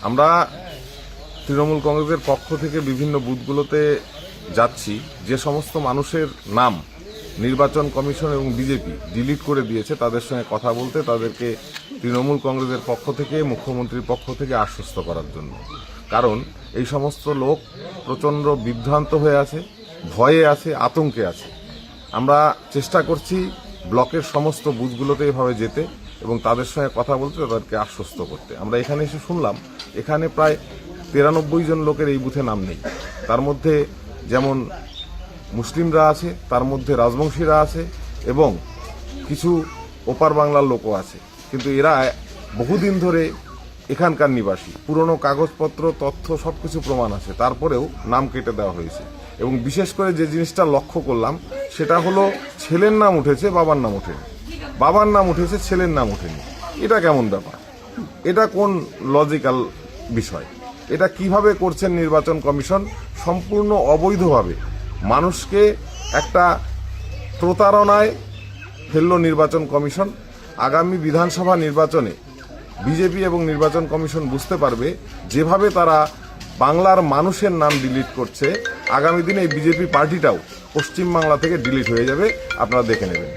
আমরা তৃণমূল কংগ্রেসের পক্ষ থেকে বিভিন্ন বুথগুলোতে যাচ্ছি। যে সমস্ত মানুষের নাম নির্বাচন কমিশন এবং বিজেপি ডিলিট করে দিয়েছে তাদের সঙ্গে কথা বলতে, তাদেরকে তৃণমূল কংগ্রেসের পক্ষ থেকে, মুখ্যমন্ত্রীর পক্ষ থেকে আশ্বস্ত করার জন্য। কারণ এই সমস্ত লোক প্রচণ্ড বিভ্রান্ত হয়ে আছে, ভয়ে আছে, আতঙ্কে আছে। আমরা চেষ্টা করছি ব্লকের সমস্ত বুথগুলোতে এভাবে যেতে এবং তাদের সঙ্গে কথা বলতে, তাদেরকে আশ্বস্ত করতে। আমরা এখানে এসে শুনলাম এখানে প্রায় 93 জন লোকের এই বুথে নাম নেই। তার মধ্যে যেমন মুসলিমরা আছে, তার মধ্যে রাজবংশীরা আছে এবং কিছু ওপার বাংলার লোকও আছে। কিন্তু এরা বহুদিন ধরে এখানকার নিবাসী, পুরনো কাগজপত্র, তথ্য সবকিছু প্রমাণ আছে, তারপরেও নাম কেটে দেওয়া হয়েছে। এবং বিশেষ করে যে জিনিসটা লক্ষ্য করলাম সেটা হলো ছেলের নাম উঠেছে, বাবার নাম ওঠেনি, বাবার নাম উঠেছে, ছেলের নাম ওঠেনি। এটা কেমন ব্যাপার? এটা কোন লজিক্যাল বিষয়? এটা কিভাবে করছেন নির্বাচন কমিশন? সম্পূর্ণ অবৈধভাবে মানুষকে একটা প্রতারণায় ফেললো নির্বাচন কমিশন। আগামী বিধানসভা নির্বাচনে বিজেপি এবং নির্বাচন কমিশন বুঝতে পারবে যেভাবে তারা বাংলার মানুষের নাম ডিলিট করছে, আগামী দিনে এই বিজেপি পার্টিটাও পশ্চিমবাংলা থেকে ডিলিট হয়ে যাবে। আপনারা দেখে নেবেন।